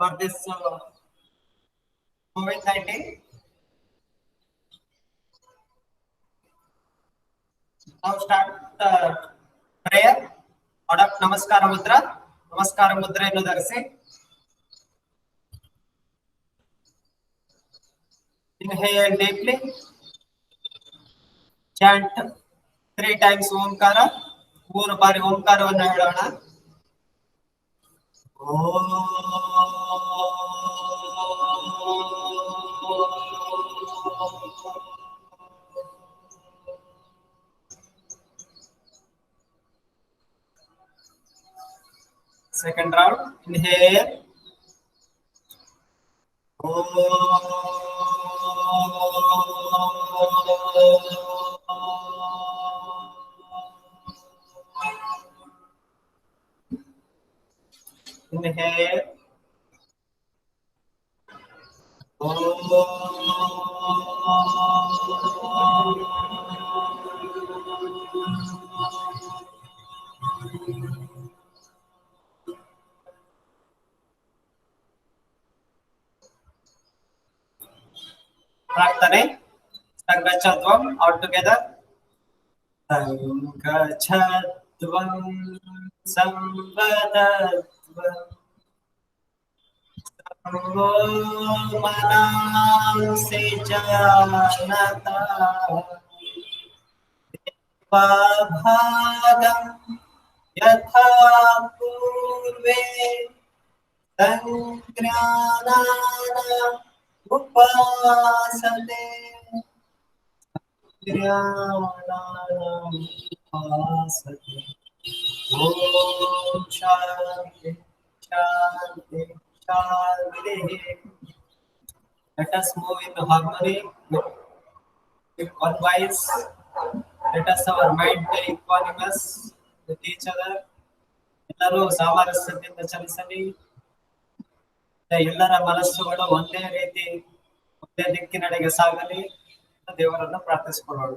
for this COVID-19. Now start the prayer. Adopt Namaskara Mudra. Namaskara Mudra ಯನ್ನು ಧರಿಸಿ. Inhale deeply. Chant 3 times ಓಂಕಾರ. 3 ಬಾರಿ ಓಂಕಾರವನ್ನು ಹೇಳೋಣ. Second round. Inhale. Inhale. ಪ್ರಾರ್ಥನೆ ಸಂಗಚ್ಛತ್ವಂ all together. ಸಂಗಚ್ಛತ್ವಂ ಸಂವದತ್ವಂ servo ಮನಾಂಸಿ ಜಾನತಾ ದೇವಭಾಗಂ ಯಥಾ ಪೂರ್ವೇ ಸಂಜ್ಞಾನಾನಾಂ ಉಪಾಸನೆ ज्ञानानाम् उपासते. ओम शांति शांति शांति. Let us move in harmony with one voice. Let us our mind be equanimous with each other. ಎಲ್ಲರೂ ಸಾಮರಸ್ಯದಿಂದ ಚಲಿಸಲಿ. ಎಲ್ಲರ ಮನಸ್ಸುಗಳು ಒಂದೇ ರೀತಿ ಒಂದೇ ದಿಕ್ಕಿನಡೆಗೆ ಸಾಗಲಿ. ದೇವರನ್ನು ಪ್ರಾರ್ಥಿಸಿಕೊಳ್ಳೋಣ.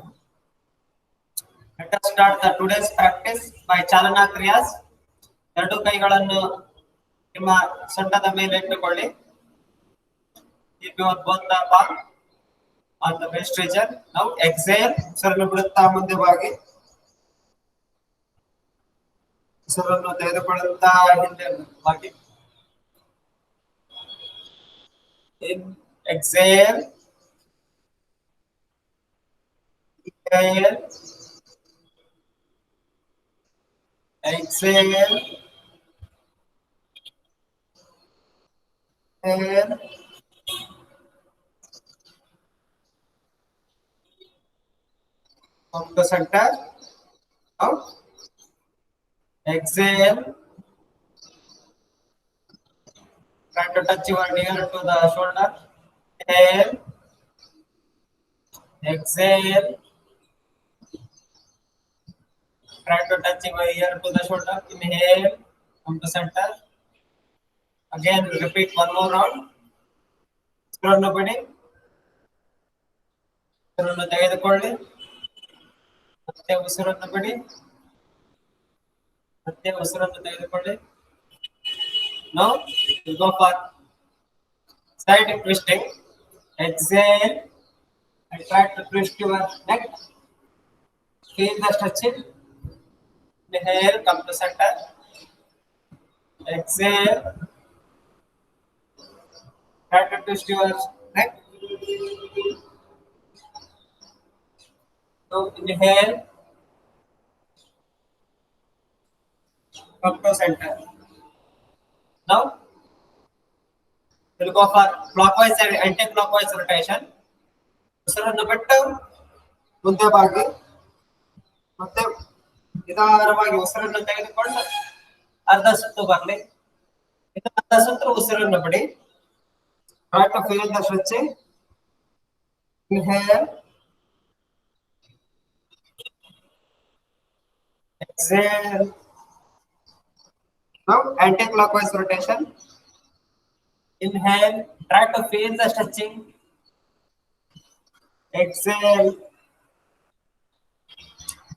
Let us start the today's practice by ಚಾಲನಾ ಕ್ರಿಯಾಸ್. ಎರಡು ಕೈಗಳನ್ನು ನಿಮ್ಮ ಸೊಂಟದ ಮೇಲೆ ಇಟ್ಟುಕೊಳ್ಳಿ. Keep your both the palm on the waist region. Now exhale. ಉಸಿರನ್ನು ಬಿಡುತ್ತಾ ಮುಂದೆ ಬಾಗಿ. ಉಸಿರನ್ನು ತೆಗೆದುಕೊಳ್ಳುತ್ತಾ ಹಿಂದೆ ಬಾಗಿ. In exhale. Inhale. Exhale. Inhale. Come to center. Out. Exhale. Try to touch your ear to the shoulder. Inhale. Exhale. Try to touch your ear to the shoulder. Inhale. Come to center. Again, repeat one more round. ಉಸಿರನ್ನು ಬಿಡಿ. ಉಸಿರನ್ನು ತೆಗೆದುಕೊಳ್ಳಿ. ಮತ್ತೆ ಉಸಿರನ್ನು ಬಿಡಿ. ಮತ್ತೆ ಉಸಿರನ್ನು ತೆಗೆದುಕೊಳ್ಳಿ. Now, we go for side twisting. Exhale. And try to twist your neck. Feel the stretching. Inhale, come to center. Exhale. Try to twist your neck. So inhale. Come to center. Now we'll go for clockwise and anti-clockwise rotation. ಉಸಿರನ್ನು ಬಿಟ್ಟು ಮುಂದೆ ಬಾಗಿ. ಮತ್ತೆ ನಿಧಾನವಾಗಿ ಉಸಿರನ್ನು ತೆಗೆದುಕೊಂಡು ಅರ್ಧ ಸುತ್ತು ಬರಲಿ. ಅರ್ಧ ಸುತ್ತು ಉಸಿರನ್ನು ಬಿಡಿ. Try to feel the stretching. Inhale. Exhale. Now anti-clockwise rotation. Inhale. Try to feel the stretching. Exhale.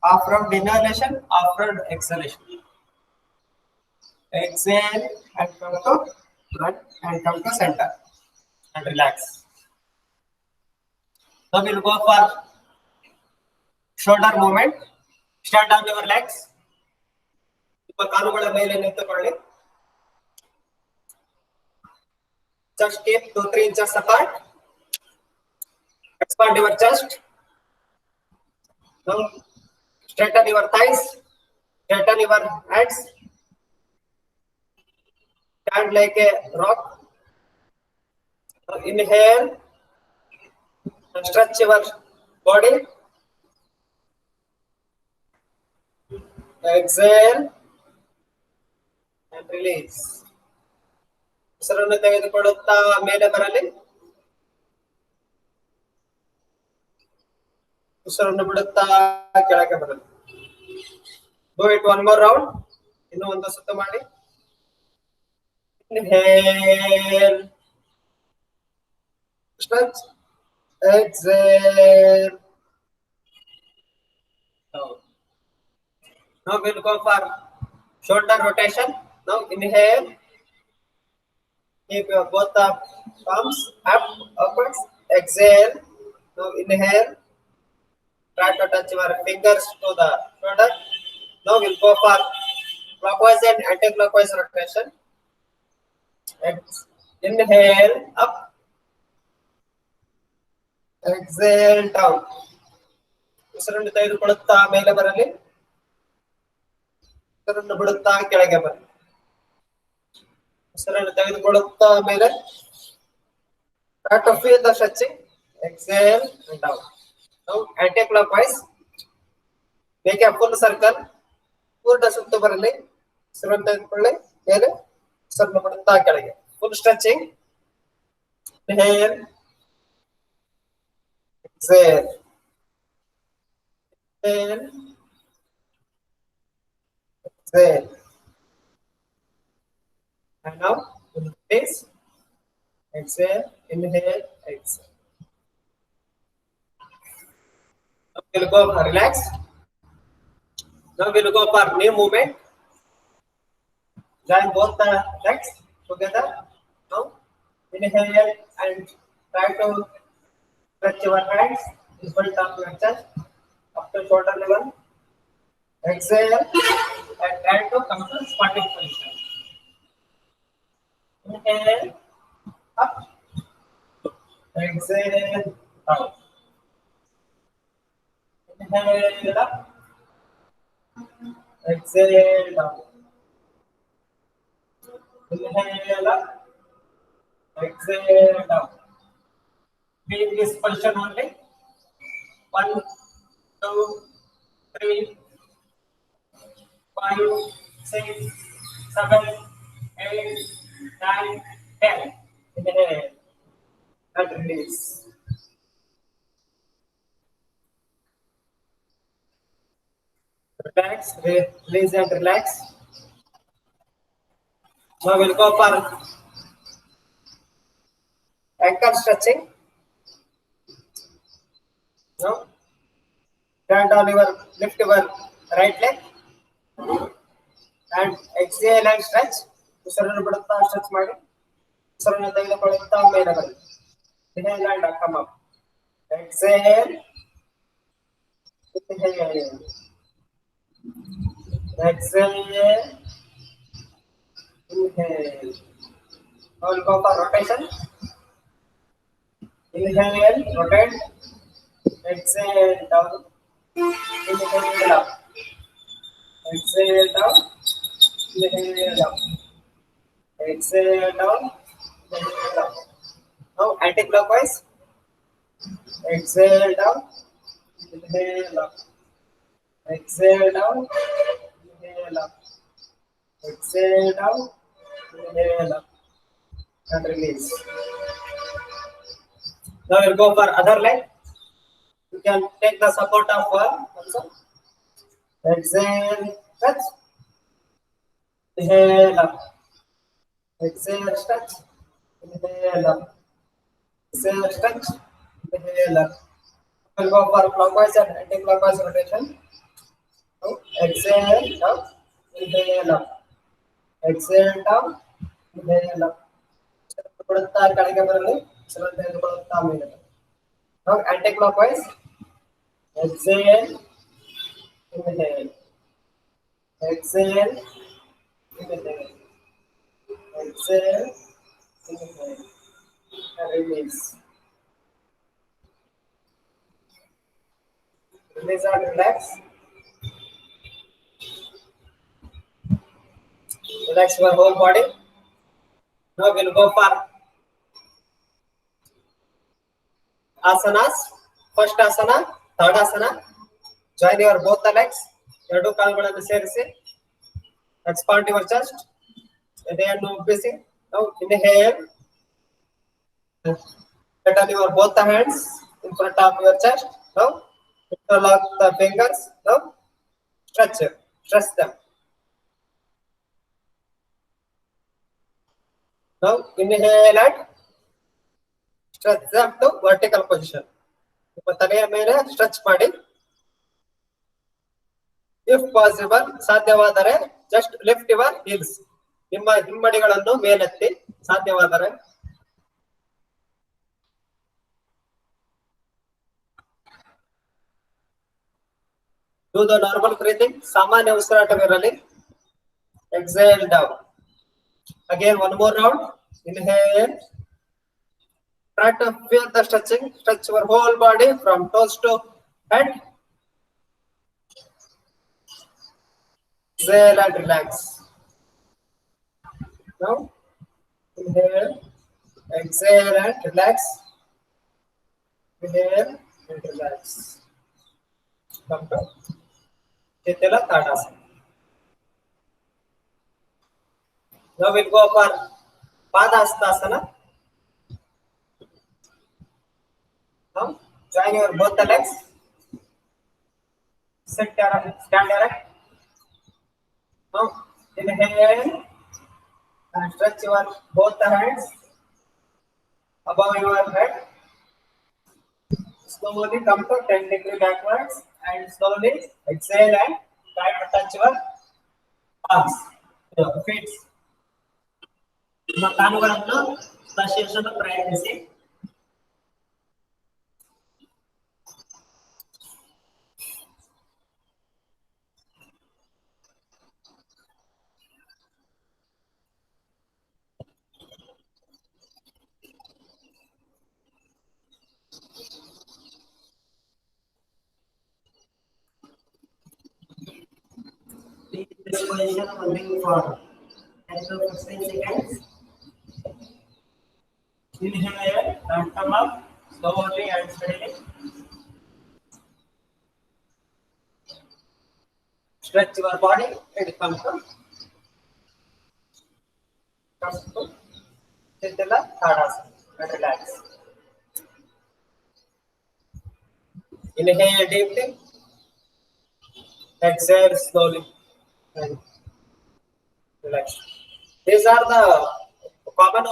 Half-round inhalation, half-round exhalation. Exhale and come to Front and come to center and relax. Now we'll go for shoulder movement. Stand on your legs. ನಿಮ್ಮ ಕಾಲುಗಳ ಮೇಲೆ ನಿಂತುಕೊಳ್ಳಿ. Just keep 2-3 inches apart. Expand your chest. Now straighten your thighs. Straighten your hands. Stand like a rock. Now inhale and stretch your body. Exhale and release. ಉಸಿರನ್ನು ತೆಗೆದುಕೊಳ್ಳುತ್ತಾ ಮೇಲೆ ಬರಲಿ. ಉಸಿರನ್ನು ಬಿಡುತ್ತಾ ಕೆಳಗೆ ಬರಲಿ. Do it one more round. ಇನ್ನು ಒಂದು ಸುತ್ತು ಮಾಡಿ. Inhale. Stretch. Exhale. Now we'll go for shoulder rotation. Now inhale. Keep your both the palms up, upwards. Exhale. Now inhale. Try to touch your fingers to the shoulder. Now we'll go for clockwise and anti-clockwise rotation. Inhale up. Exhale down. ಉಸಿರನ್ನು ತೆಗೆದುಕೊಳ್ಳುತ್ತಾ ಮೇಲೆ ಬರಲಿ. ಉಸಿರನ್ನು ಬಿಡುತ್ತಾ ಕೆಳಗೆ ಬರಲಿ. ಉಸಿರನ್ನು ತೆಗೆದುಕೊಳ್ಳುತ್ತಾ ಮೇಲೆ. Try to feel the stretching. Exhale and down. Now anti-clockwise. Make a full circle. ಪೂರ್ಣ ಸುತ್ತು ಬರಲಿ. ಉಸಿರನ್ನು ತೆಗೆದುಕೊಳ್ಳಿ ಮೇಲೆ. ಉಸಿರನ್ನು ಬಿಡುತ್ತಾ ಕೆಳಗೆ. Full stretching. Inhale. Exhale. Inhale. Exhale. And now face. Exhale. Inhale. Exhale. Now we'll go for relax. Now we'll go for knee movement. Join both the legs together. Now inhale and try to stretch your hands in front of your chest up to shoulder level. Exhale and try to come to squatting position. Inhale up. Exhale down. Inhale up. Exhale down. Inhale up. Exhale down. Be in this position only. 1, 2, 3, 5, 6, 7, 8, 9, 10. Inhale and release. Relax, release and relax. Now we'll go for ankle stretching. Now turn down your, lift your right leg and exhale and stretch. ಉಸಿರನ್ನು ಬಿಡುತ್ತಾ stretch ಮಾಡಿ. ಉಸಿರನ್ನು ತೆಗೆದುಕೊಳ್ಳುತ್ತಾ ಮೇಲೆ ಬನ್ನಿ. Inhale and come up. Exhale. Inhale. Exhale. Inhale. Now we'll go for rotation. Inhale, rotate. Exhale down. Inhale up. Exhale down. Inhale up. Exhale down. Inhale up. Now anti-clockwise. Exhale down. Inhale up. Exhale down. Inhale up. Exhale down. Inhale up. And release. Now we'll go for other leg. You can take the support of one also. Exhale, stretch. Inhale up. Exhale, stretch. Inhale up. Exhale, stretch. Inhale up. We'll go for clockwise and anti-clockwise rotation. Now, exhale down. Inhale up. Exhale down. Inhale up. ಕೊಡುತ್ತಾ ಕೆಳಗೆ ಬರಲು ಉಸಿರನ್ನು ತೆಗೆದುಕೊಳ್ಳುತ್ತಾ ಮೇಲೆ. Now anti-clockwise. Exhale, inhale. Exhale, inhale. Exhale, inhale. And release. Release and relax. Relax your whole body. Now we'll go for asanas. First asana, third asana. Join your both the legs. ಎರಡು ಕಾಲುಗಳನ್ನು ಸೇರಿಸಿ. Expand your chest. ಎದೆಯನ್ನು ಉಬ್ಬಿಸಿ. Now inhale. Tighten your both the hands in front of your chest. Now interlock the fingers. Now stretch them. Now inhale and stretch them to vertical position. ನಿಮ್ಮ ತಲೆಯ ಮೇಲೆ stretch ಮಾಡಿ. If possible, ಸಾಧ್ಯವಾದರೆ just lift your heels. ನಿಮ್ಮ ಹಿಮ್ಮಡಿಗಳನ್ನು ಮೇಲೆತ್ತಿ ಸಾಧ್ಯವಾದರೆ. Do the normal breathing. ಸಾಮಾನ್ಯ ಉಸಿರಾಟವಿರಲಿ. Exhale down. Again one more round. Inhale. Try to feel the stretching. Stretch your whole body from toes to head. Exhale and relax. Now inhale. Exhale and relax. Inhale and relax. Come down. Chaitala Tadasana. Now we'll go for Padahastasana. Now join your both the legs. Sit erect, stand erect. Now inhale and stretch your both the hands above your head. Slowly come to 10-degree backwards and slowly exhale and try to touch your palms, your feet. ನಿಮ್ಮ ಕಾಲುಗಳನ್ನು ಸ್ಪರ್ಶಿಸಲು ಪ್ರಯತ್ನಿಸಿ. This position only for 10 to 15 seconds. Inhale and come up slowly and steadily. Stretch your body and come to Chaitala Tadasana and relax. Inhale deeply. Exhale slowly and relax. These are the common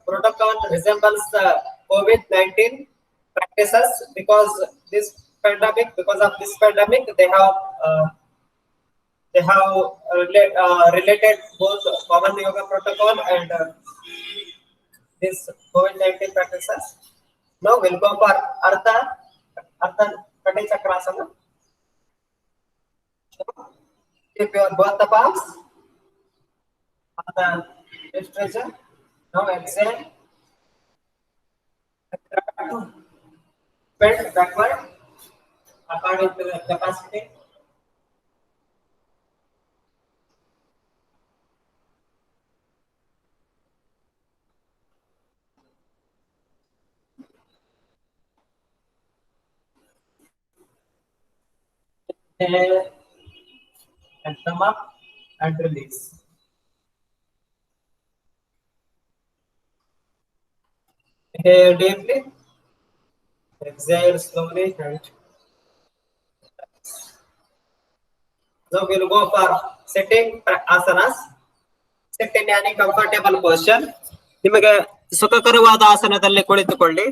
protocol resembles the COVID-19 practices because of this pandemic, they have related both common yoga protocol and this COVID-19 practices. Now we'll go for Ardha Kati Chakrasana. Keep your both the palms on the wrist region. Now exhale. Bend backward according to the capacity. Inhale and come up and release. Inhale deeply. Exhale slowly and now we'll go for sitting asanas. Sit in any comfortable position. ನಿಮಗೆ ಸುಖಕರವಾದ ಆಸನದಲ್ಲಿ ಕುಳಿತುಕೊಳ್ಳಿ.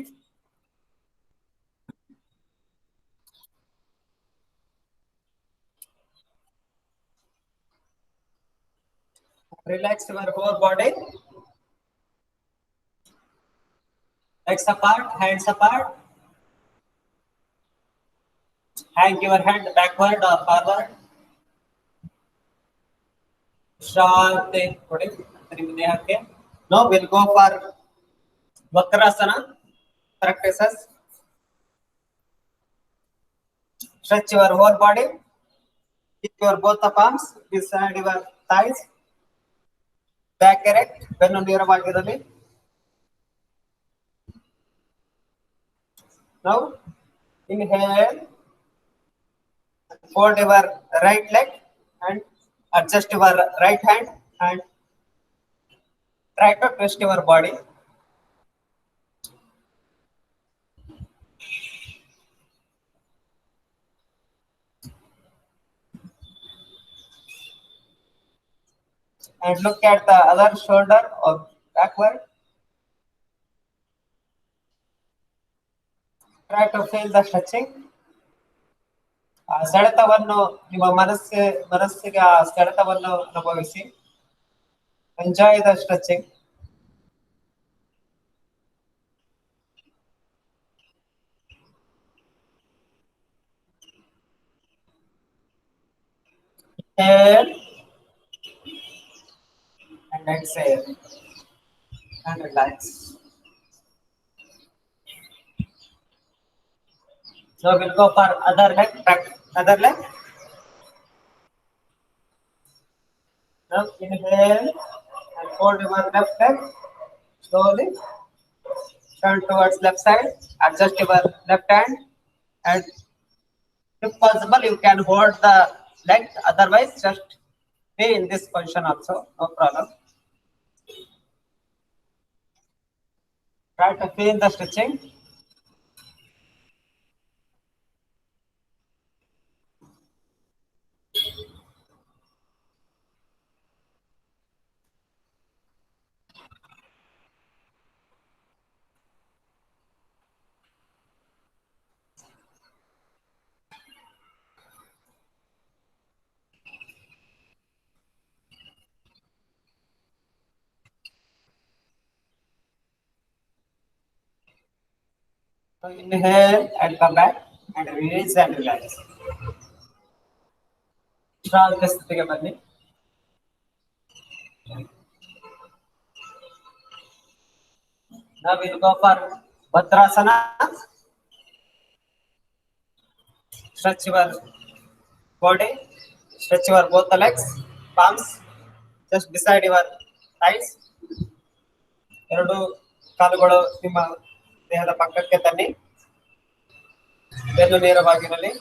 Relax your whole body. Legs apart, hands apart. Hang your hand backward or forward. Shanti. Now we'll go for Vakrasana practices. Stretch your whole body. Keep your both the palms beside your thighs. Back erect. ಬೆನ್ನು ನೇರವಾಗಿರಲಿ. Now inhale. Fold your right leg and adjust your right hand and try to twist your body. And look at the other shoulder or backward. Try to feel the stretching. ಆ ಸೆಳೆತವನ್ನು ನಿಮ್ಮ ಮನಸ್ಸಿಗೆ ಆ ಸೆಳೆತವನ್ನು ಅನುಭವಿಸಿ. Enjoy the stretching. Inhale and exhale and relax. So we'll go for other leg. Other leg. Now inhale and fold your left leg slowly. Turn towards left side. Adjust your left hand and if possible you can hold the leg. Otherwise just be in this position also. No problem. Try to feel the stretching. So inhale and come back and release and relax. Strong ಸ್ಥಿತಿಗೆ ಬನ್ನಿ. Now we'll go for Bhadrasana. Stretch your body. Stretch your both the legs, palms just beside your thighs. ಎರಡು ಕಾಲುಗಳು ನಿಮ್ಮ ದೇಹದ ಪಕ್ಕಕ್ಕೆ ತನ್ನಿ. ಬೆನ್ನು ನೇರವಾಗಿರಲಿ.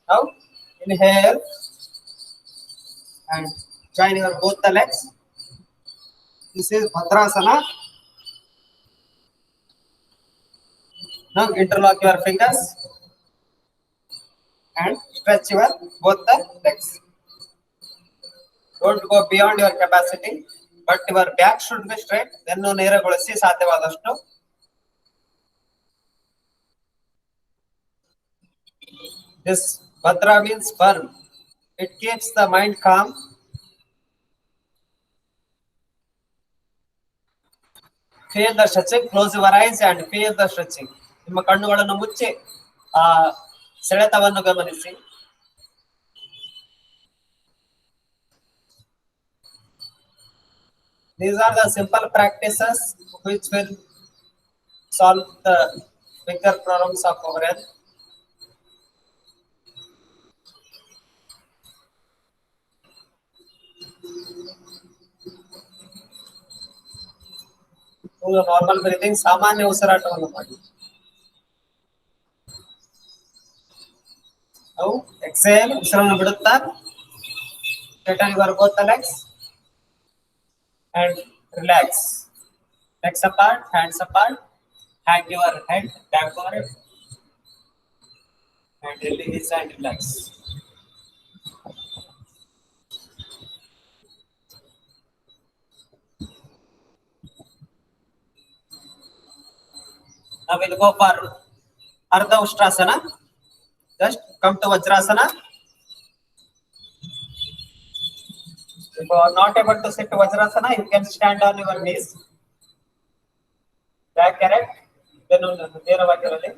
Now inhale and join your both the legs. This is Bhadrasana. Now interlock your fingers and stretch your both the legs. Don't go beyond your capacity, but your back should be straight. ಬೆನ್ನು ನೇರಗೊಳಿಸಿ ಸಾಧ್ಯವಾದಷ್ಟು. This Bhadra means firm. It keeps the mind calm. Feel the stretching. Close your eyes and feel the stretching. ನಿಮ್ಮ ಕಣ್ಣುಗಳನ್ನು ಮುಚ್ಚಿ ಆ ಸೆಳೆತವನ್ನು ಗಮನಿಸಿ. These are the simple practices which will solve the bigger problems of our health. Normal breathing, ಸಾಮಾನ್ಯ ಉಸಿರಾಟವನ್ನು ಮಾಡಿ. Now exhale, ಉಸಿರನ್ನು ಬಿಡುತ್ತಾ. Straighten your both the legs and relax. Legs apart, hands apart. Hang your head backward and release and relax. Now we'll go for Ardha Ustrasana. Just come to Vajrasana. If you are not able to sit to Vajrasana, you can stand on your knees. Back correct ಬೆನ್ನು ನೇರವಾಗಿರಲಿ.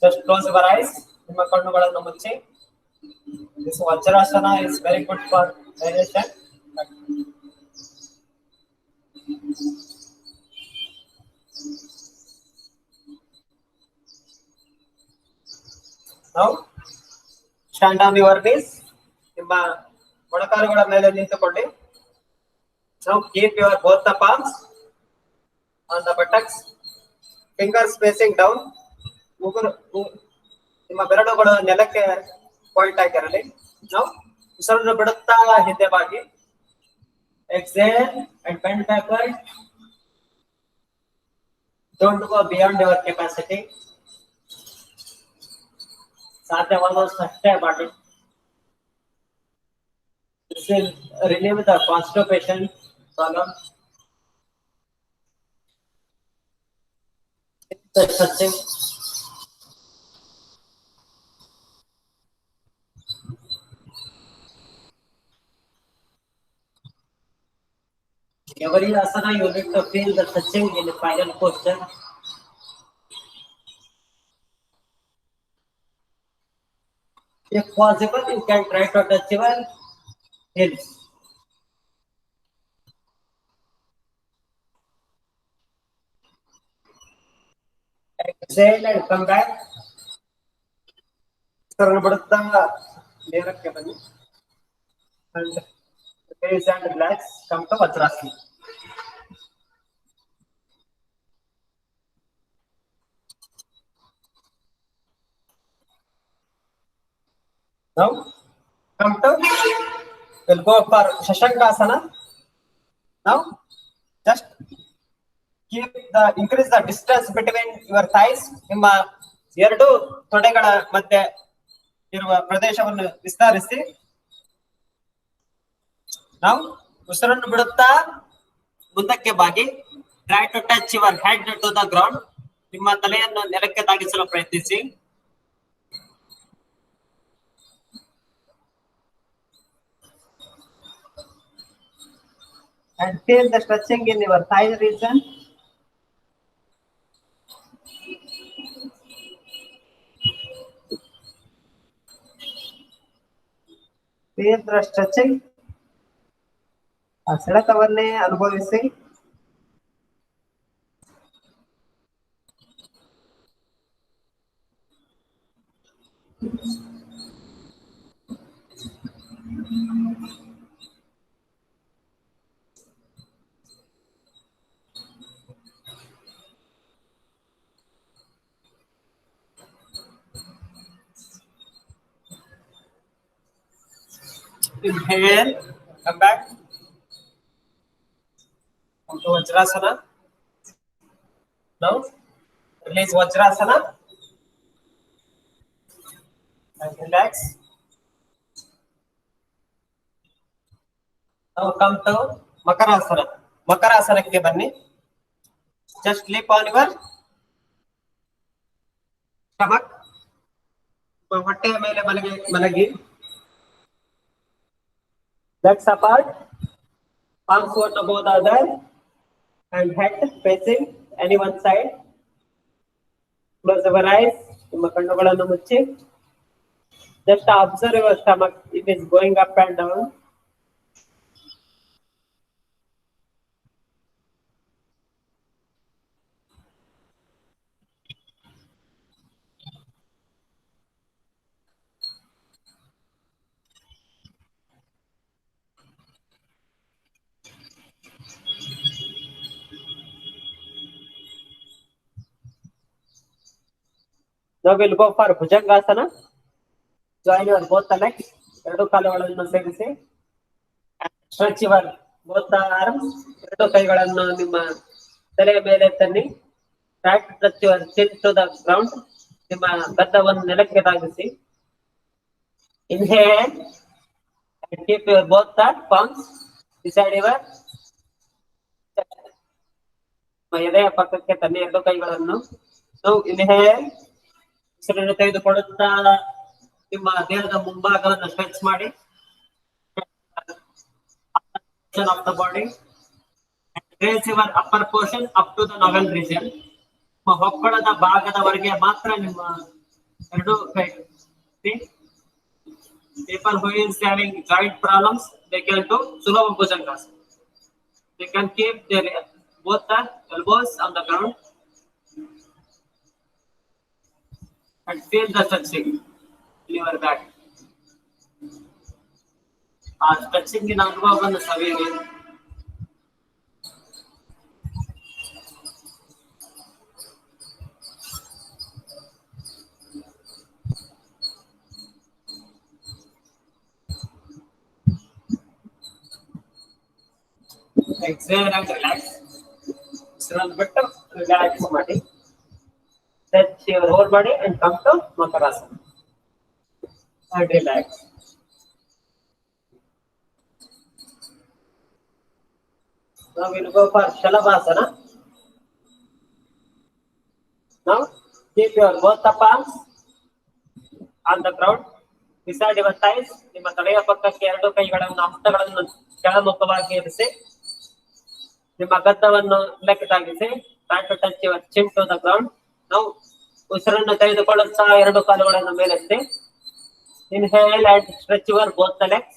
Just close your eyes. ನಿಮ್ಮ ಕಣ್ಣುಗಳನ್ನು ಮುಚ್ಚಿ. This Vajrasana is very good for digestion. Now stand on your knees. ನಿಮ್ಮ ಮೊಣಕಾಲುಗಳ ಮೇಲೆ ನಿಂತುಕೊಳ್ಳಿ. Now keep your both the palms on the buttocks. Fingers facing down. ನಿಮ್ಮ ಬೆರಳುಗಳು ನೆಲಕ್ಕೆ ಪಾಯಿಂಟ್ ಆಗಿರಲಿ. Now ಉಸಿರನ್ನು ಬಿಡುತ್ತಾ ಹಿಂದೆ ಬಾಗಿ. Exhale and bend backward. Don't go beyond your capacity. ಸಾಧ್ಯವಾದಷ್ಟು ಅಷ್ಟೇ ಮಾಡಿ. This will relieve the constipation problem. Stretching. Every asana you need to feel the touching in the final posture. If possible, you can try to touch your heels. Exhale and come back. ಉಸಿರನ್ನು ಬಿಡುತ್ತಾ ನೇರಕ್ಕೆ ಬನ್ನಿ. And raise and relax. Come to Vajrasana. Now come to. We'll go for Shashankasana. Now just increase the distance between your thighs. ನಿಮ್ಮ ಎರಡು ತೊಡೆಗಳ ಮಧ್ಯೆ ಇರುವ ಪ್ರದೇಶವನ್ನು ವಿಸ್ತರಿಸಿ. ನಾವು ಉಸಿರನ್ನು ಬಿಡುತ್ತಾ ಮುಂದಕ್ಕೆ ಬಾಗಿ. Try to touch your head to the ground. ನಿಮ್ಮ ತಲೆಯನ್ನು ನೆಲಕ್ಕೆ ತಾಗಿಸಲು ಪ್ರಯತ್ನಿಸಿ. And feel the stretching in your thigh region. Feel the stretching. ಆ ಸೆಳೆತವನ್ನೇ ಅನುಭವಿಸಿ. Inhale, come back. Come to Vajrasana. Now release Vajrasana and relax. Now come to Makarasana. Makarasanಕ್ಕೆ ಬನ್ನಿ. Just sleep on your stomach. ಹೊಟ್ಟೆಯ ಮೇಲೆ ಮಲಗಿ. Legs apart, palms one above the other, and head facing any one side. Close your eyes. ನಿಮ್ಮ ಕಣ್ಣುಗಳನ್ನು ಮುಚ್ಚಿ. Just observe your stomach. It is going up and down. Now we'll go for Bhujangasana. Join your both the legs. ಎರಡು ಕಾಲುಗಳನ್ನು ಸೇರಿಸಿ. Stretch your both the arms. ಎರಡು ಕೈಗಳನ್ನು ನಿಮ್ಮ ತಲೆಯ ಮೇಲೆ ತನ್ನಿ. Try to touch your chin to the ground. ನಿಮ್ಮ ಗದ್ದವನ್ನು ನೆಲಕ್ಕೆ ತಾಗಿಸಿ. Inhale and keep your both the palms beside your ಎದೆಯ ಪಕ್ಕಕ್ಕೆ ತನ್ನಿ ಎರಡು ಕೈಗಳನ್ನು. Now inhale. ಉಸಿರನ್ನು ತೆಗೆದುಕೊಳ್ಳುತ್ತಾ ನಿಮ್ಮ ದೇಹದ ಮುಂಭಾಗವನ್ನು ಸ್ಟ್ರೆಚ್ ಮಾಡಿ. of the body. Raise your upper portion up to the navel region. ಹೊಕ್ಕಳದ ಭಾಗದವರೆಗೆ ಮಾತ್ರ ನಿಮ್ಮ ಎರಡು ಕೈ. People who is having joint problems, they can do Sulabha Bhujangasana. They can keep their both the elbows on the ground and feel the stretching in your back. ಆ ಸ್ಟ್ರೆಚಿಂಗಿನ ಅನುಭವವನ್ನು ಸವಿಯಿರಿ. Exhale and relax. ಬಿಟ್ಟು relax ಮಾಡಿ. Stretch your whole body and come to Makarasana. And relax. Now we will go for Shalabhasana. Now keep your both the palms on the ground beside your thighs. ನಿಮ್ಮ ತಲೆಯ ಪಕ್ಕಕ್ಕೆ ಎರಡು ಕೈಗಳನ್ನು ಹಸ್ತಗಳನ್ನು ಕೆಳಮುಖವಾಗಿ ಇರಿಸಿ. ನಿಮ್ಮ ಗದ್ದವನ್ನು ಲೆಕ್ಕದಾಗಿಸಿ. Try to touch your chin to the ground. Now ಉಸಿರನ್ನು ತೆಗೆದುಕೊಳ್ಳುತ್ತಾ ಎರಡು ಕಾಲುಗಳನ್ನು ಮೇಲೆತ್ತಿ. Inhale and stretch your both the legs.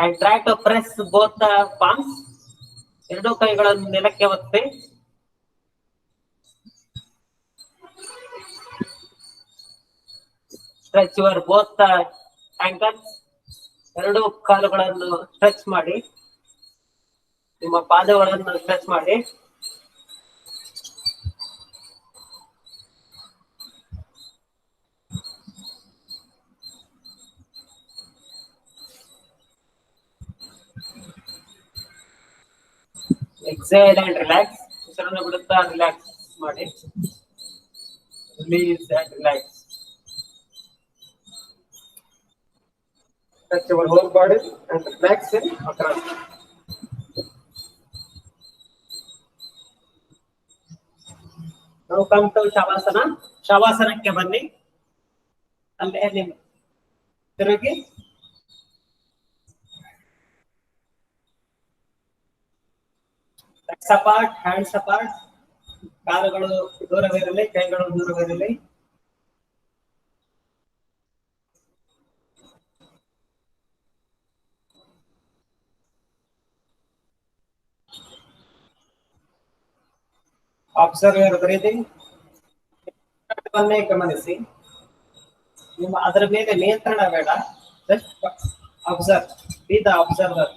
And try to press both the palms. ಎರಡು ಕೈಗಳನ್ನು ನೆಲಕ್ಕೆ ಒತ್ತಿ. Stretch your both the ankles. ಎರಡು ಕಾಲುಗಳನ್ನು ಸ್ಟ್ರೆಚ್ ಮಾಡಿ. ನಿಮ್ಮ ಪಾದಗಳನ್ನು ಸ್ಟ್ರೆಚ್ ಮಾಡಿ. Exhale and relax. ಉಸಿರನ್ನು ಬಿಡುತ್ತಾ ರಿಲ್ಯಾಕ್ಸ್ ಮಾಡಿ. Release and relax. Touch your whole body and relax in Makarasana. Now come to Shavasana. Shavasanaಕ್ಕೆ ಬನ್ನಿ. ಅಲ್ಲೇ ನಿಮ್ಮ ತಿರುಗಿ legs apart, hands apart. ಕಾಲುಗಳು ದೂರವಿರಲಿ, ಕೈಗಳು ದೂರವಿರಲಿ. Observe your breathing. ಗಮನಿಸಿ. ನಿಮ್ಮ ಅದರ ಮೇಲೆ ನಿಯಂತ್ರಣ ಬೇಡ. Just observe. Be the observer.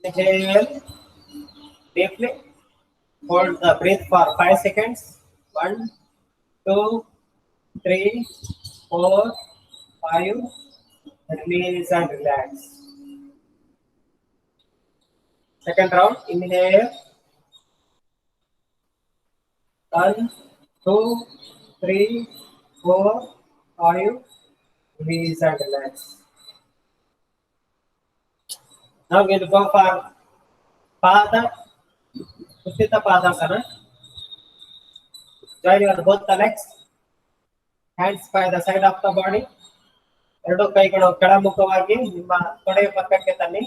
Inhale deeply. Hold the breath for 5 seconds. 1, 2, 3, 4, 5. Release and relax. Second round. Inhale. 1, 2, 3, 4, 5. Release and relax. Now we will go for Pada Uttita Padasana. Join your both the legs. Hands by the side of the body. ಎರಡು ಕೈಗಳು ಕೆಳಮುಖವಾಗಿ ನಿಮ್ಮ ತೊಡೆಯ ಪಕ್ಕಕ್ಕೆ ತನ್ನಿ.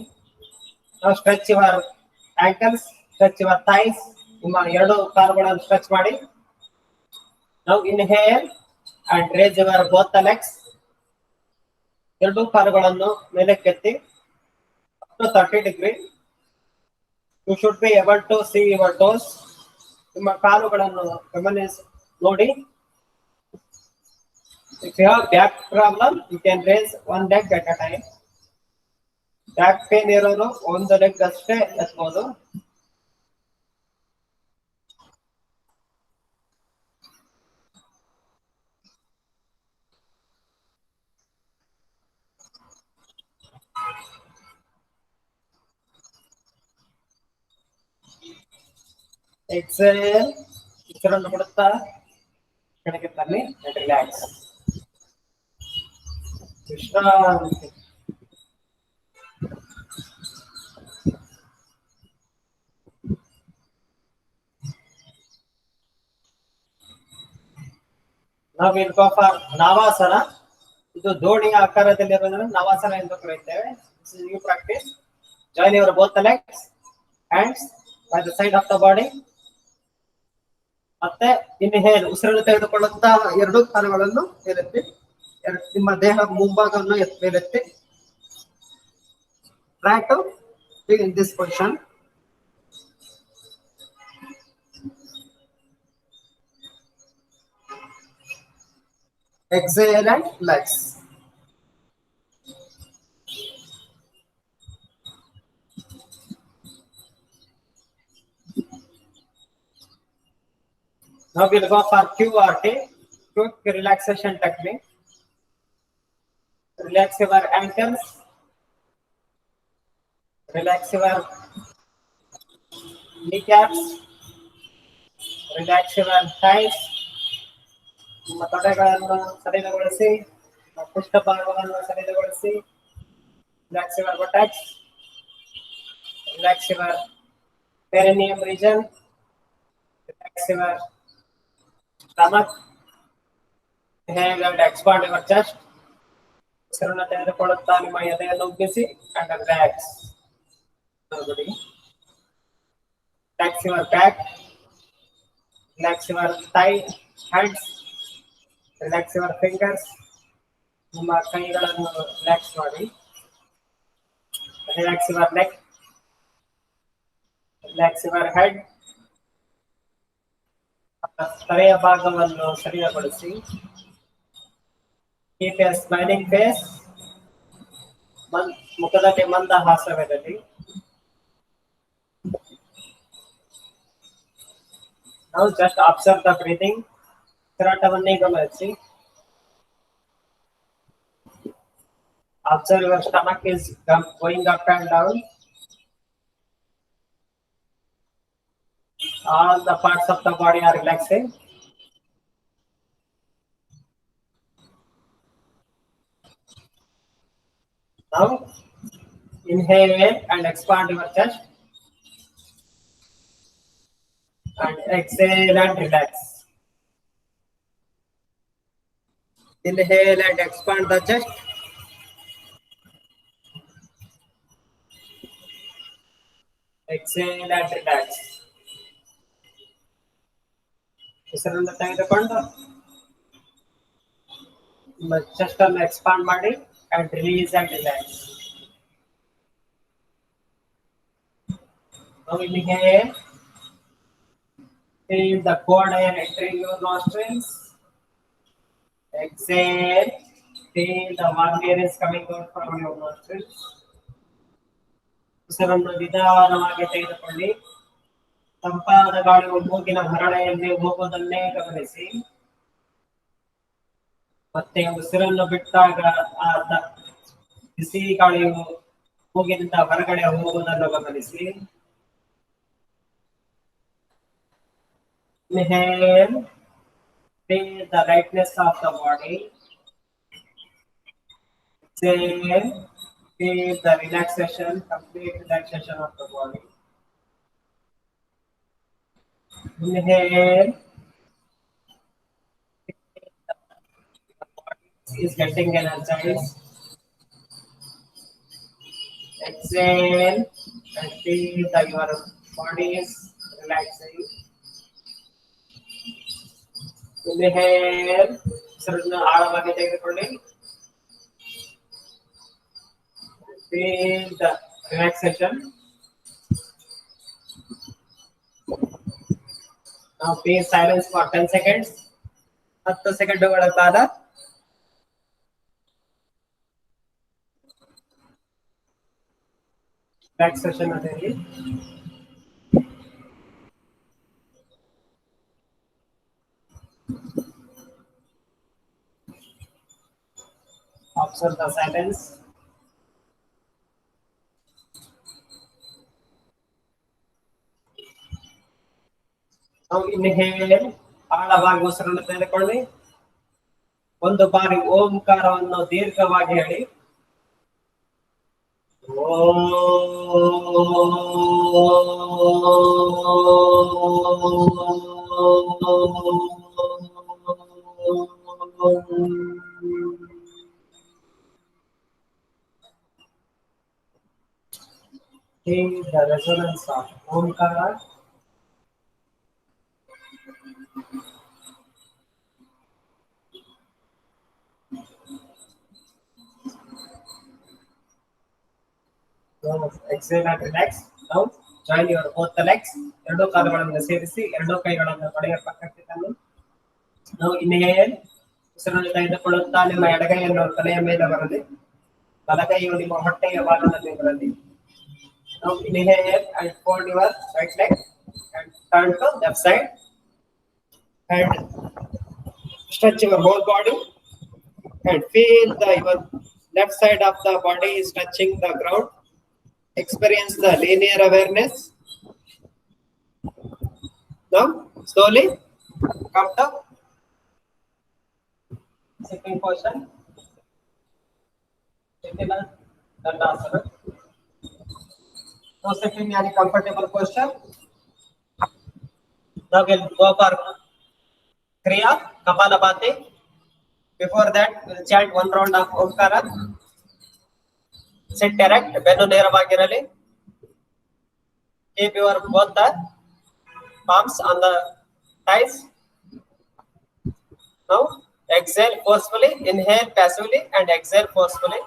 Now stretch your ankles, stretch your thighs. ನಿಮ್ಮ ಎರಡು ಕಾಲುಗಳನ್ನು ಸ್ಟ್ರೆಚ್ ಮಾಡಿ. Now inhale and raise your both the legs. ಎರಡು ಕಾಲುಗಳನ್ನು ಮೇಲಕ್ಕೆತ್ತಿ. 30 degree. You should be able to see your toes. ನಿಮ್ಮ ಕಾಲುಗಳನ್ನು ಗಮನಿಸಿ ನೋಡಿ. If you have back problem, you can raise one leg at a time. Back pain ಇರೋರು ಒಂದು leg ಅಷ್ಟೇ ಎತ್ತಬಹುದು. Exhale. ಉಸಿರನ್ನು ಬಿಡುತ್ತಾ ಕೆಳಗೆ ತನ್ನಿ and relax. ವಿಶ್ರಾಂತಿ. Now we'll go for Navasana. ಇದು ದೋಣಿಯ ಆಕಾರದಲ್ಲಿರೋದನ್ನು ನವಾಸನ ಎಂದು ಕರೆಯುತ್ತೇವೆ. This is new practice. Join your both the legs, hands by the side of the body. ಮತ್ತೆ ಇನ್ಹೇಲ್ ಉಸಿರನ್ನು ತೆಗೆದುಕೊಳ್ಳುತ್ತಾ ಎರಡು ಕಾಲುಗಳನ್ನು ಮೇಲೆತ್ತಿ, ನಿಮ್ಮ ದೇಹ ಮುಂಭಾಗವನ್ನು ಮೇಲೆತ್ತಿ. Try to be in this position. Exhale and relax. Now we'll go for QRT, quick relaxation technique. Relax your ankles, relax your kneecaps, relax your thighs. ನಿಮ್ಮ ತೊಡೆಗಳನ್ನು ಸಡಿಲಗೊಳಿಸಿ, ಪೃಷ್ಠಭಾಗವನ್ನು ಸಡಿಲಗೊಳಿಸಿ. Relax your buttocks, relax your perineum region, relax your stomach. Inhale and expand your chest. ಉಸಿರನ್ನು ತೆಗೆದುಕೊಳ್ಳುತ್ತಾ ನಿಮ್ಮ ಎದೆಯನ್ನು ಉಬ್ಬಿಸಿ and relax. Relax your back, relax your thigh, hands, relax your fingers. ನಿಮ್ಮ ಕೈಗಳನ್ನು relax ಮಾಡಿ. Relax your neck, relax your head. ತಲೆಯ ಭಾಗವನ್ನು ಸಡಿಲಗೊಳಿಸಿ. Keep a smiling face. ಮುಖದಲ್ಲಿ ಮಂದಹಾಸವಿರಲಿ. Now just observe the breathing. ಉಸಿರಾಟವನ್ನೇ ಗಮನಿಸಿ. Observe your stomach is going up and down. All the parts of the body are relaxing. Now inhale and expand your chest. And exhale and relax. Inhale and expand the chest. Exhale and relax. ಉಸಿರನ್ನು ತೆಗೆದುಕೊಂಡು chest ಅನ್ನು expand ಮಾಡಿ and release and relax. Now inhale. Feel the cold air entering your nostrils. Exhale. Feel the warm air is coming out from your nostrils. ಉಸಿರನ್ನು ನಿಧಾನವಾಗಿ ತೆಗೆದುಕೊಳ್ಳಿ. ತಂಪಾದ ಗಾಳಿಯು ಮೂಗಿನ ಹರಳೆಯಲ್ಲಿ ಹೋಗುವುದನ್ನೇ ಗಮನಿಸಿ. ಮತ್ತೆ ಉಸಿರನ್ನು ಬಿಟ್ಟಾಗ ಆ ಬಿಸಿ ಗಾಳಿಯು ಮೂಗಿನಿಂದ ಹೊರಗಡೆ ಹೋಗುವುದನ್ನು ಗಮನಿಸಿ. Inhale, feel the lightness of the body. Exhale, feel the relaxation, complete relaxation of the body. Inhale, the body is getting energized. Exhale, and feel that your body is relaxing. Inhale, ಉಸಿರನ್ನು ಆಳವಾಗಿ ತೆಗೆದುಕೊಳ್ಳಿ. Feel the relaxation. Now be silent for 10 seconds. 10 ಸೆಕೆಂಡುಗಳ ಕಾಲ relaxation ಅದಲ್ಲಿ. Observe the silence. Now inhale, ಆಳವಾಗಿ ಉಸಿರನ್ನು ತೆಗೆದುಕೊಳ್ಳಿ. ಒಂದು ಬಾರಿ ಓಂಕಾರವನ್ನು ದೀರ್ಘವಾಗಿ ಹೇಳಿ. The resonance of Omkara. Now exhale and relax. Now join your both the legs. ಎರಡು ಕಾಲುಗಳನ್ನು ಸೇರಿಸಿ ಎರಡು ಕೈಗಳನ್ನು ತೊಡೆಯ ಪಕ್ಕಕ್ಕೆ ತಂದು. Now inhale. ಉಸಿರನ್ನು ತೆಗೆದುಕೊಳ್ಳುತ್ತಾ ನಿಮ್ಮ ಎಡಗೈಯನ್ನು ತಲೆಯ ಮೇಲೆ ಬರಲಿ. ಬಲಗೈಯು ನಿಮ್ಮ ಹೊಟ್ಟೆಯ ಭಾಗದಲ್ಲಿ ಬರಲಿ. Now inhale and fold your right leg and turn to left side and stretch your whole body and feel your left side of the body is touching the ground. Experience the linear awareness. Now slowly come down. Second position. Dandasana. Now sit in any comfortable posture. Now we'll go for Kriya Kapalabhati. Before that, we'll chant one round of Omkara. Sit erect, ಬೆನ್ನು ನೇರವಾಗಿರಲಿ. Keep your both the palms on the thighs. Now exhale forcefully, inhale passively and exhale forcefully.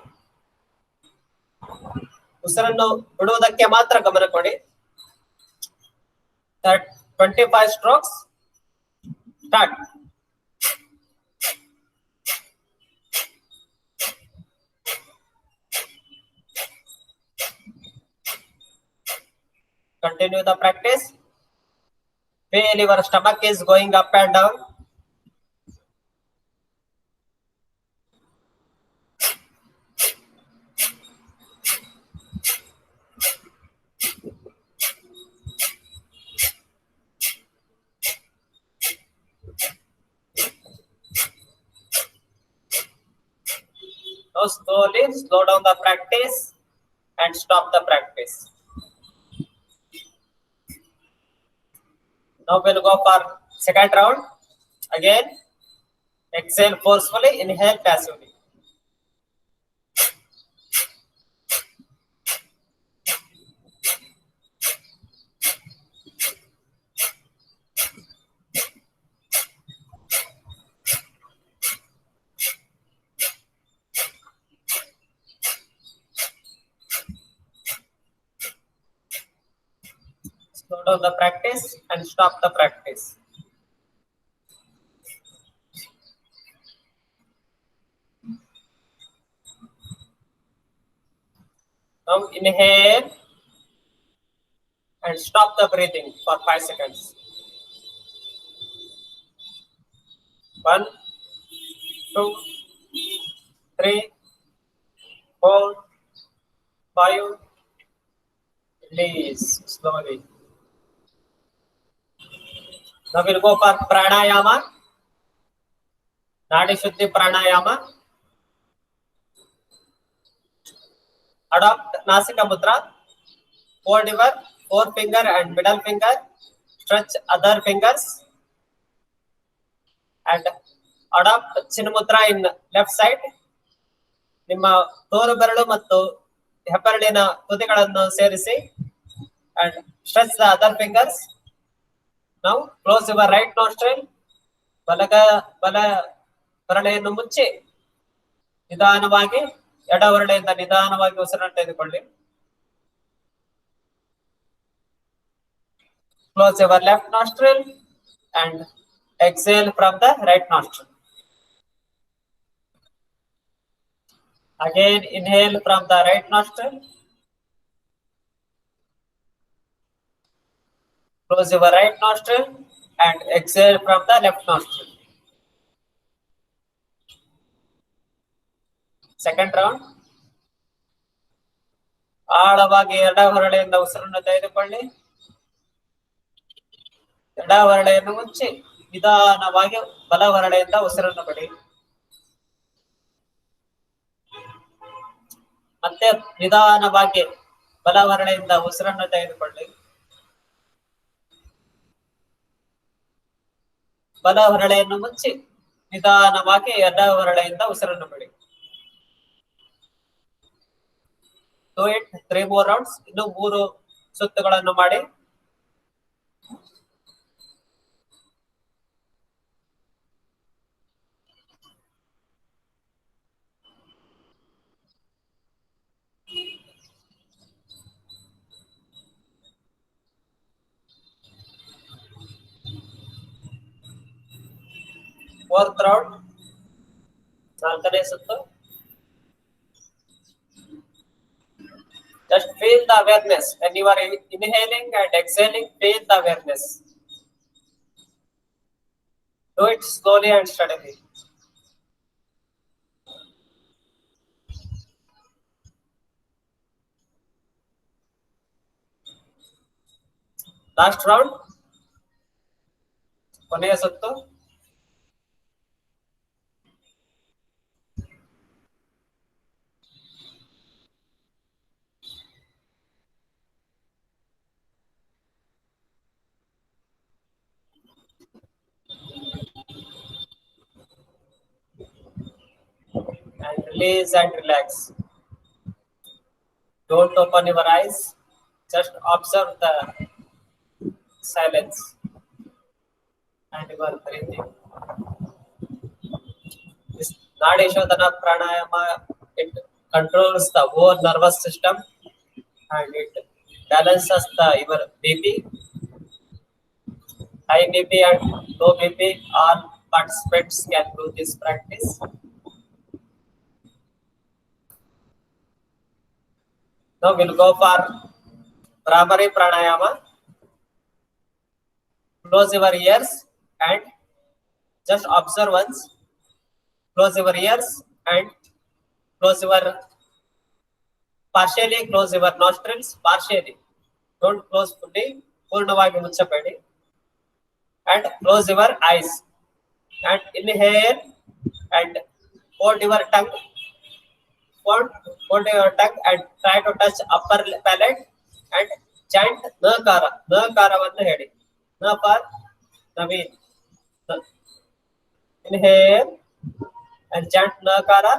ಉಸಿರನ್ನು ಬಿಡುವುದಕ್ಕೆ ಮಾತ್ರ ಗಮನ ಕೊಡಿ. 25 strokes. Start. Continue the practice. Feel your stomach is going up and down. Now slowly slow down the practice and stop the practice. Now we'll go for second round. Again, exhale forcefully, inhale passively. Slow down the practice and stop the practice. Now inhale and stop the breathing for 5 seconds. 1, 2, 3, 4, 5. Release slowly. Now we'll go for pranayama. Nadi Shuddhi pranayama. Adopt Nasika Mudra. Hold your forefinger and middle finger. Stretch other fingers. And adopt Chin Mudra in left side. ನಿಮ್ಮ ತೋರು ಬೆರಳು ಮತ್ತು ಹೆಬ್ಬೆರಳಿನ ತುದಿಗಳನ್ನು ಸೇರಿಸಿ and stretch the other fingers. Now close your right nostril. ಬಲ ಬೆರಳೆಯನ್ನು ಮುಚ್ಚಿ ನಿಧಾನವಾಗಿ ಎಡ ಹೊರಳೆಯಿಂದ ನಿಧಾನವಾಗಿ ಉಸಿರನ್ನು ತೆಗೆದುಕೊಳ್ಳಿ. Close your left nostril and exhale from the right nostril. Again inhale from the right nostril. Close your right nostril and exhale from the left nostril. Second round. ಆಳವಾಗಿ ಎಡ ಹೊರಳೆಯಿಂದ ಉಸಿರನ್ನು ತೆಗೆದುಕೊಳ್ಳಿ. ಎಡ ಹೊರಳೆಯನ್ನು ಮುಚ್ಚಿ ನಿಧಾನವಾಗಿ ಬಲ ಹೊರಳೆಯಿಂದ ಉಸಿರನ್ನು ಬಿಡಿ. ಮತ್ತೆ ನಿಧಾನವಾಗಿ ಬಲ ಹೊರಳೆಯಿಂದ ಉಸಿರನ್ನು ತೆಗೆದುಕೊಳ್ಳಿ. ಬಲ ಹೊರಳೆಯನ್ನು ಮುಚ್ಚಿ ನಿಧಾನವಾಗಿ ಎಡ ಹೊರಳೆಯಿಂದ ಉಸಿರನ್ನು ಬಿಡಿ. Do it 3 more rounds. ಇನ್ನು 3 ಸುತ್ತುಗಳನ್ನು ಮಾಡಿ. Fourth round. 4ನೇ ಸುತ್ತು. Just feel the awareness when you are inhaling and exhaling. Feel the awareness. Do it slowly and steadily. Last round. ಕೊನೆಯ ಸುತ್ತು. And release and relax. Don't open your eyes. Just observe the silence and your breathing. This Nadi Shodhana Pranayama, it controls the whole nervous system and it balances your BP. High BP and low BP, all participants can do this practice. Now we'll go for Bhramari Pranayama. Close your ears and just observe once. Close your ears and partially close your nostrils, partially. Don't close fully. ಪೂರ್ಣವಾಗಿ ಮುಚ್ಚಬೇಡಿ. And close your eyes. And inhale and hold your tongue. Hold your tongue and try to touch upper palate and chant Nakara. Nakaravannu hedi. Na for Naveen. Inhale and chant Nakara.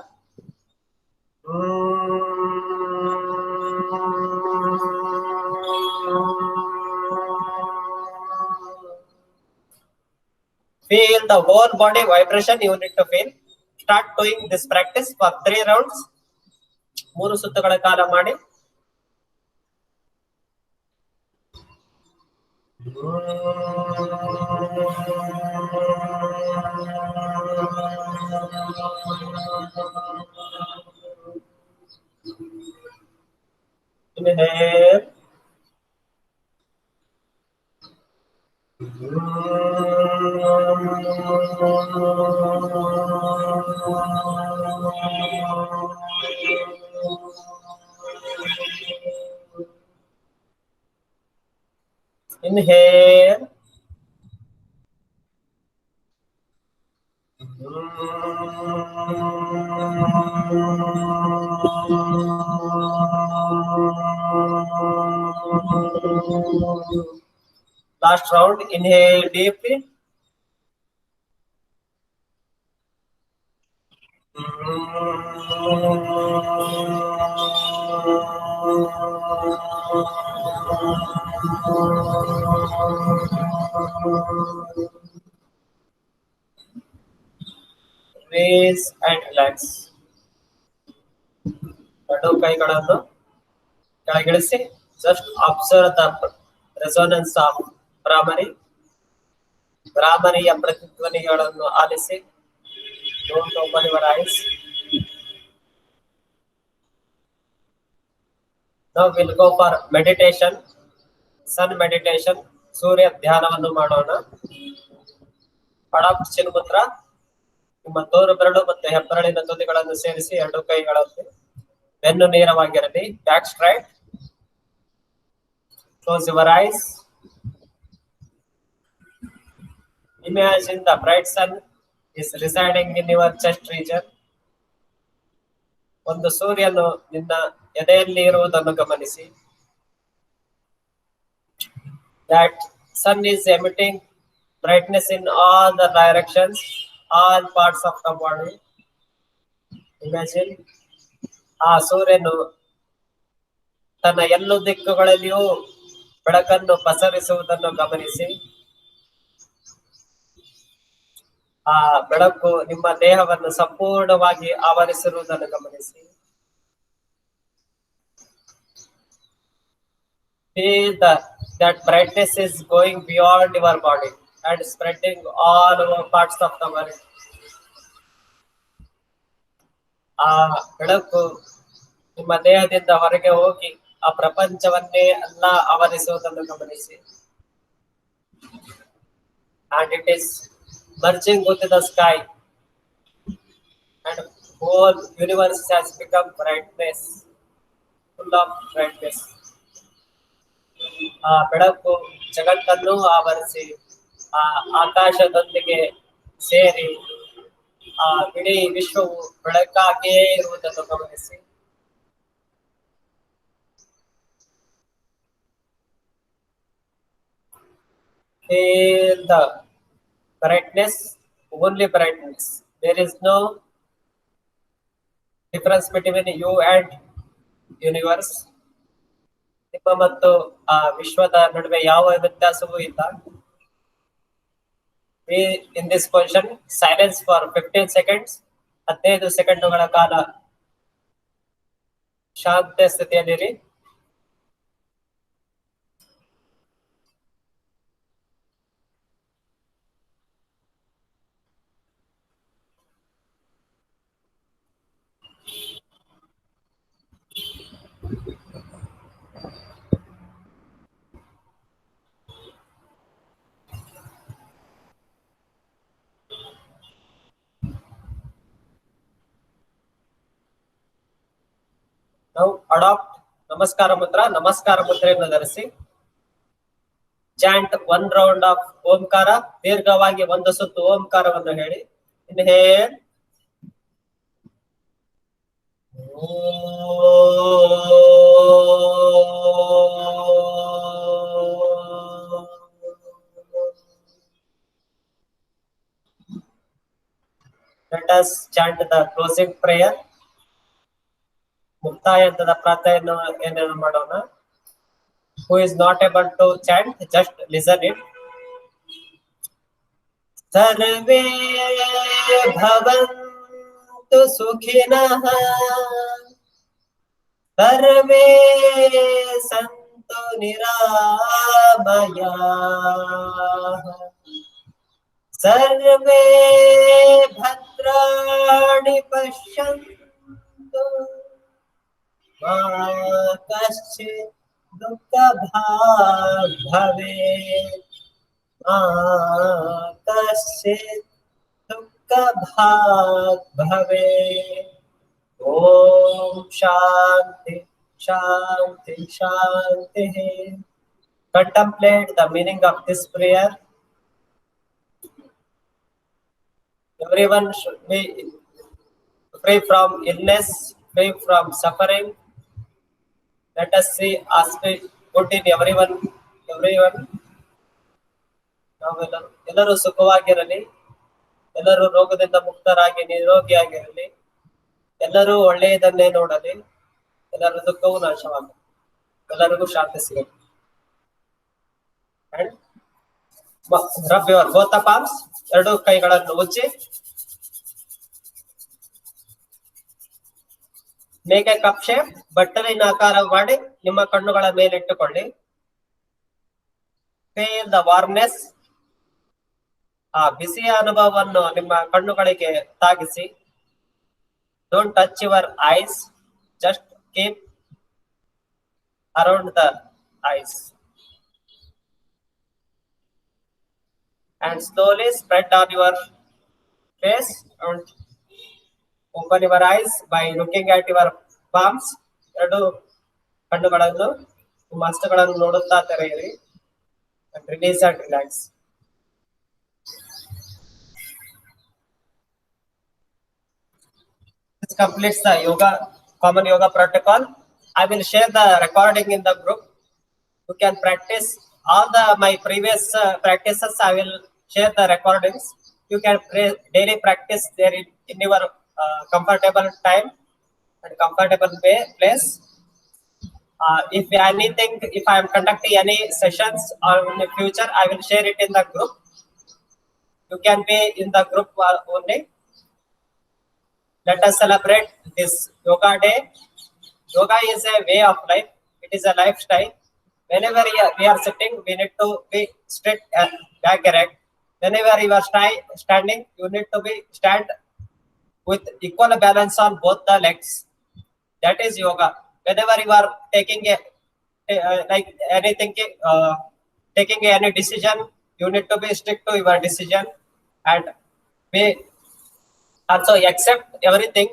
Feel the whole body vibration you need to feel. Start doing this practice for 3 rounds. 3 ಸುತ್ತುಗಳ ಕಾಲ ಮಾಡಿ. Inhale. Inhale. Last round, inhale deeply. Raise and relax. ಎರಡು ಕೈಗಳನ್ನು ಕೆಳಗಿಳಿಸಿ. Just observe the resonance of Bhramari. Bhramariಯ ಪ್ರತಿಧ್ವನಿಗಳನ್ನು ಆಲಿಸಿ. Don't open your eyes. Now we'll go for meditation. Sun meditation. ಸೂರ್ಯ ಧ್ಯಾನವನ್ನು ಮಾಡೋಣ. ಪಡಾಪ್ ಚಿನ್ಮುದ್ರ. ನಿಮ್ಮ ತೋರು ಬೆರಳು ಮತ್ತು ಹೆಬ್ಬೆರಳಿನ ತುದಿಗಳನ್ನು ಸೇರಿಸಿ 2 ಕೈಗಳಲ್ಲಿ ಬೆನ್ನು ನೇರವಾಗಿರಲಿ. Back straight. Close your eyes. Imagine the bright sun is residing in your chest region. ಒಂದು ಸೂರ್ಯನು ನಿನ್ನ ಎದೆಯಲ್ಲಿ ಇರುವುದನ್ನು ಗಮನಿಸಿ. That sun is emitting brightness in all the directions, all parts of the body. Imagine ಆ ಸೂರ್ಯನು ತನ್ನ ಎಲ್ಲ ದಿಕ್ಕುಗಳಲ್ಲಿಯೂ ಬೆಳಕನ್ನು ಪಸರಿಸುವುದನ್ನು ಗಮನಿಸಿ. ಆ ಬೆಳಕು ನಿಮ್ಮ ದೇಹವನ್ನು ಸಂಪೂರ್ಣವಾಗಿ ಆವರಿಸಿರುವುದನ್ನು ಗಮನಿಸಿ. Feel that brightness is going beyond your body and spreading all over parts of the world. ಆ ಬೆಳಕು ನಿಮ್ಮ ದೇಹದಿಂದ ಹೊರಗೆ ಹೋಗಿ ಆ ಪ್ರಪಂಚವನ್ನೇ ಎಲ್ಲ ಆವರಿಸುವುದನ್ನು ಗಮನಿಸಿ. And it is merging with the sky, and whole universe has become brightness, full of brightness. ಆ ಬೆಳಕು ಜಗತ್ತನ್ನು ಆವರಿಸಿ ಆ ಆಕಾಶದೊಂದಿಗೆ ಸೇರಿ ಆ ಇಡೀ ವಿಶ್ವವು ಬೆಳಕಾಗಿಯೇ ಇರುವುದನ್ನು ಗಮನಿಸಿ. Feel the brightness, only brightness. There is no difference between you and universe. ನಿಮ್ಮ ಮತ್ತು ಆ ವಿಶ್ವದ ನಡುವೆ ಯಾವ ವ್ಯತ್ಯಾಸವೂ ಇಲ್ಲ. Be in this position, silence for 15 seconds. 15 ಸೆಕೆಂಡುಗಳ ಕಾಲ ಶಾಂತ ಸ್ಥಿತಿಯಲ್ಲಿರಿ. Now adopt ನಮಸ್ಕಾರ ಮುದ್ರ. ನಮಸ್ಕಾರ ಮುದ್ರೆಯನ್ನು ಧರಿಸಿ. ಚಾಂಟ್ 1 ರೌಂಡ್ ಆಫ್ ಓಂಕಾರ. ದೀರ್ಘವಾಗಿ ಒಂದು ಸುತ್ತು ಓಂಕಾರವನ್ನು ಹೇಳಿ. Inhale. Let us chant the closing prayer. ಮುಕ್ತಾಯ ಹಂತದ ಪ್ರಾರ್ಥನೆಯನ್ನು ಏನೇನು ಮಾಡೋಣ. Who is not able to chant, just listen it. ಸರ್ವೇ ಭವಂತು ಸುಖಿನಃ, ಸರ್ವೇ ಸಂತು ನಿರಾಮಯಾಃ, ಸರ್ವೇ ಭದ್ರಾಣಿ ಪಶ್ಯಂತು, ಮಾ ಕಶ್ಚಿತ್ ದುಃಖ ಭಾಗ್ ಭವೇತ್, ಮಾ ಕಶ್ಚಿತ್ ದುಃಖ ಭಾಗ್ ಭವೇತ್. ಓಂ ಶಾಂತಿ ಶಾಂತಿ ಶಾಂತಿ. Contemplate the meaning of this prayer. Everyone should be free from illness, free from suffering. Let us see, ask good in everyone. ಎಲ್ಲರೂ ಸುಖವಾಗಿರಲಿ, ಎಲ್ಲರೂ ರೋಗದಿಂದ ಮುಕ್ತರಾಗಿ ನಿರೋಗಿಯಾಗಿರಲಿ, ಎಲ್ಲರೂ ಒಳ್ಳೆಯದನ್ನೇ ನೋಡಲಿ, ಎಲ್ಲರ ದುಃಖವೂ ನಾಶವಾಗಲಿ, ಎಲ್ಲರಿಗೂ ಶಾಂತಿ ಸಿಗಲಿ. And rub your both the palms. ಎರಡು ಕೈಗಳನ್ನು ಉಜ್ಜಿ. Make a cup shape. ಬಟ್ಟಲಿನ ಆಕಾರ ಮಾಡಿ ನಿಮ್ಮ ಕಣ್ಣುಗಳ ಮೇಲಿಟ್ಟುಕೊಳ್ಳಿ. Feel the ವಾರ್ಮ್ನೆಸ್. ಆ ಬಿಸಿಯ ಅನುಭವವನ್ನು ನಿಮ್ಮ ಕಣ್ಣುಗಳಿಗೆ ತಾಗಿಸಿ. Don't touch your eyes, just keep around the ice. And slowly spread on your face and open your eyes by looking at your palms. ಎರಡು ಕಣ್ಣುಗಳನ್ನು ನಿಮ್ಮ ಹಸ್ತಗಳನ್ನು ನೋಡುತ್ತಾ ತೆರೆಯಿರಿ. And release and relax. This completes the common yoga protocol. I will share the recording in the group. You can practice all my previous practices. I will share the recordings. You can daily practice there in your comfortable time and comfortable place. If anything, if I am conducting any sessions or in the future, I will share it in the group. You can be in the group only. Let us celebrate this yoga day. Yoga is a way of life. It is a lifestyle. Whenever we are sitting, we need to be straight and back erect. Whenever you are standing, you need to be stand with equal balance on both the legs. That is yoga. Whenever you are taking like anything, taking any decision, you need to be strict to your decision and be also accept everything.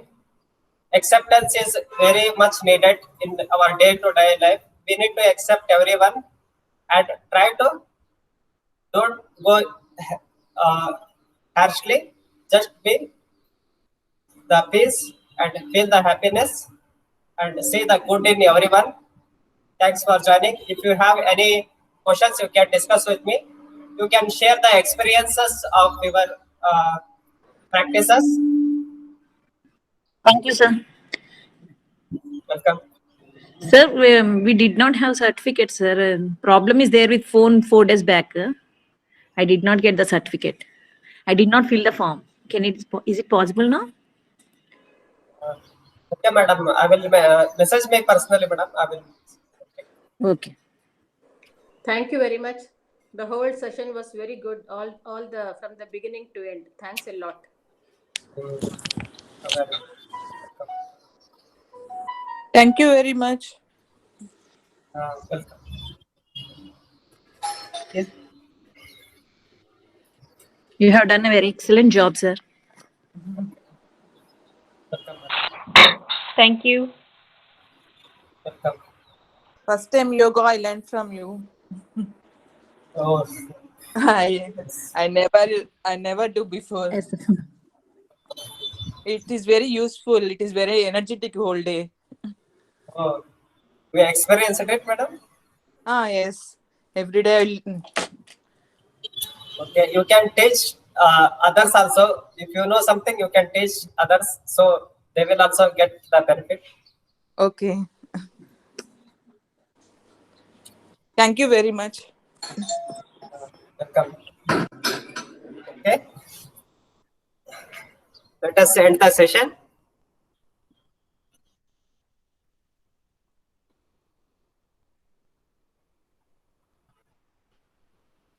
Acceptance is very much needed in our day-to-day life. We need to accept everyone and try to don't go uh, harshly. Just be the peace and feel the happiness and see the good in everyone. Thanks for joining. If you have any questions, you can discuss with me. You can share the experiences of your practices. Thank you, sir. Welcome. Sir, we did not have certificate, sir. Problem is there with phone 4 days back. I did not get the certificate. I did not fill the form. Is it possible now? Okay, madam. I will message me personally, madam. I will. Okay. Thank you very much. The whole session was very good. All the from the beginning to end. Thanks a lot. Thank you very much. Welcome. Yes. You have done a very excellent job, sir. Welcome. Thank you. Welcome. First time yoga I learned from you. Oh, I never do before. Yes, sir. It is very useful. It is very energetic whole day. oh. We experienced it, madam. Yes. Every day Okay, you can teach others also. If you know something, you can teach others, so they will also get the benefit. Okay. Thank you very much. Welcome. Okay. Let us end the session.